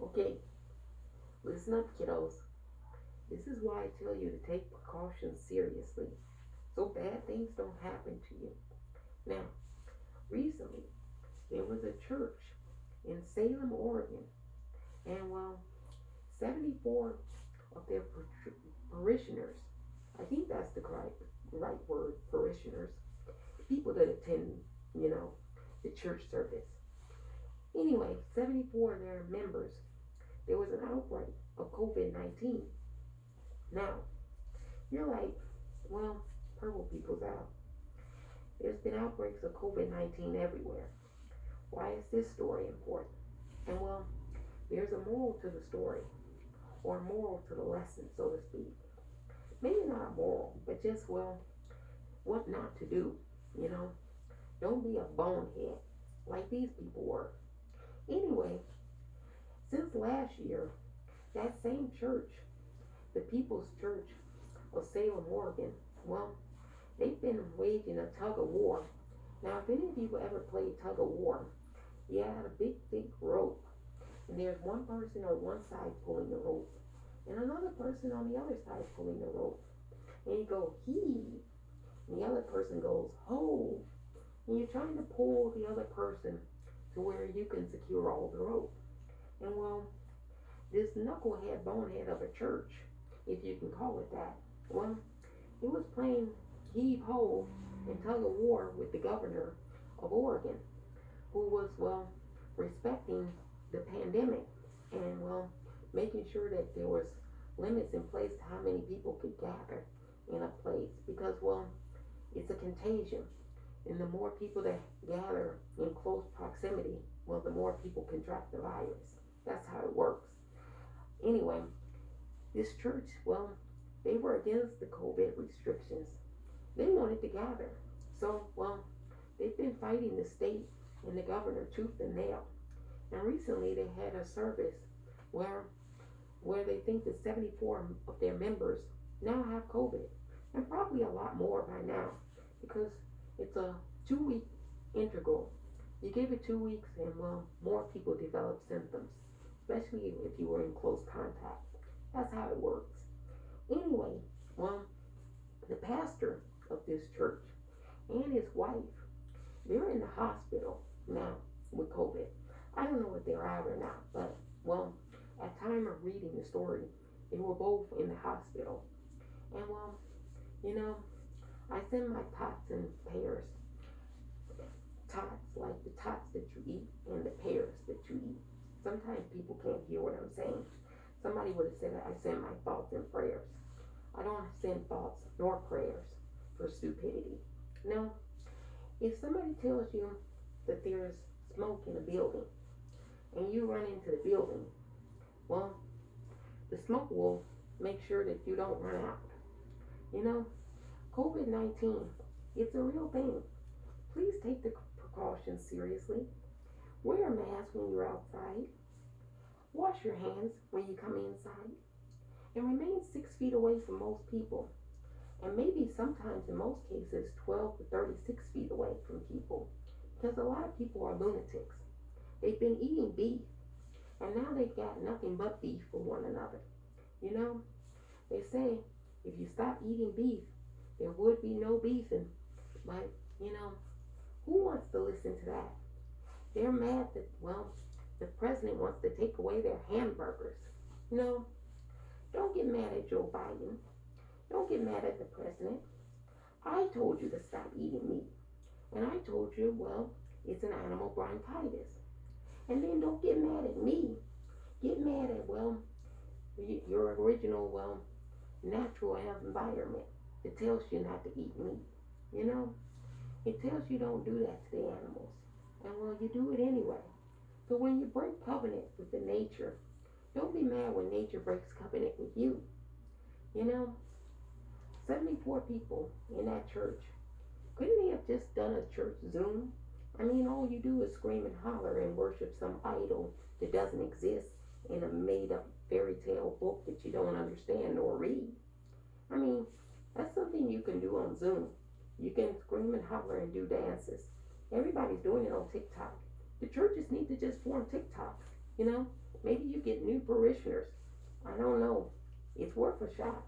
Okay, listen up, kiddos. This is why I tell you to take precautions seriously so bad things don't happen to you. Now, recently, there was a church in Salem, Oregon, and 74 of their parishioners, I think that's the right word, parishioners, people that attend, you know, the church service. Anyway, 74 of their members, there was an outbreak of COVID-19. Now, you're like, well, purple people's out. There's been outbreaks of COVID-19 everywhere. Why is this story important? And there's a moral to the story, or moral to the lesson, so to speak. Maybe not a moral, but just, what not to do, you know? Don't be a bonehead like these people were. Anyway, since last year, that same church, the People's Church of Salem, Oregon, well, they've been waging a tug of war. Now, if any of you ever played tug of war, you had a big, thick rope, and there's one person on one side pulling the rope, and another person on the other side pulling the rope. And you go, heave, and the other person goes, ho, and you're trying to pull the other person to where you can secure all the rope. And this knucklehead bonehead of a church, if you can call it that, it was playing heave ho and tug of war with the governor of Oregon, who was, respecting the pandemic and, making sure that there was limits in place to how many people could gather in a place because, it's a contagion. And the more people that gather in close proximity, the more people contract the virus. That's how it works. Anyway, this church, they were against the COVID restrictions. They wanted to gather. So, they've been fighting the state and the governor tooth and nail. And recently they had a service where they think that 74 of their members now have COVID. And probably a lot more by now because it's a 2-week interval. You give it 2 weeks and more people develop symptoms, especially if you were in close contact. That's how it works. Anyway, the pastor of this church and his wife, they're in the hospital now with COVID. I don't know if they're out or not, but at time of reading the story, they were both in the hospital. And I send my tots and pears. Tots, like the tots that you eat and the pears that you eat. Sometimes people can't hear what I'm saying. Somebody would have said I send my thoughts and prayers. I don't send thoughts nor prayers for stupidity. No, if somebody tells you that there's smoke in a building and you run into the building, the smoke will make sure that you don't run out. COVID-19, it's a real thing. Please take the precautions seriously. Wear a mask when you're outside. Wash your hands when you come inside. And remain 6 feet away from most people. And maybe sometimes, in most cases, 12 to 36 feet away from people. Because a lot of people are lunatics. They've been eating beef. And now they've got nothing but beef for one another. They say if you stop eating beef, there would be no beefing. But, who wants to listen to that? They're mad that, the president wants to take away their hamburgers. Don't get mad at Joe Biden. Don't get mad at the president. I told you to stop eating meat. And I told you, it's an animal bronchitis. And then don't get mad at me. Get mad at, your original, natural environment. It tells you not to eat meat. It tells you don't do that to the animals. And you do it anyway. So when you break covenant with the nature, don't be mad when nature breaks covenant with you. 74 people in that church. Couldn't they have just done a church Zoom? I mean, all you do is scream and holler and worship some idol that doesn't exist in a made-up fairy tale book that you don't understand or read. I mean, that's something you can do on Zoom. You can scream and holler and do dances. Everybody's doing it on TikTok. The churches need to just form TikTok. Maybe you get new parishioners. I don't know. It's worth a shot.